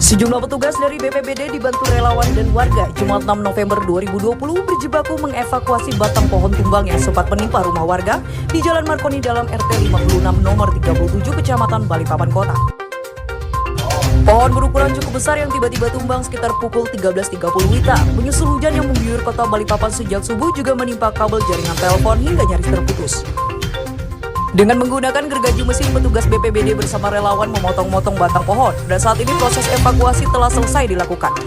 Sejumlah petugas dari BPBD dibantu relawan dan warga Jumat 6 November 2020 berjibaku mengevakuasi batang pohon tumbang yang sempat menimpa rumah warga di Jalan Marconi dalam RT 56 nomor 37 Kecamatan Balikpapan Kota. Pohon berukuran cukup besar yang tiba-tiba tumbang sekitar pukul 13.30 WITA. Menyusul hujan yang mengguyur kota Balikpapan sejak subuh juga menimpa kabel jaringan telepon hingga nyaris terputus. Dengan menggunakan gergaji mesin, petugas BPBD bersama relawan memotong-motong batang pohon dan saat ini proses evakuasi telah selesai dilakukan.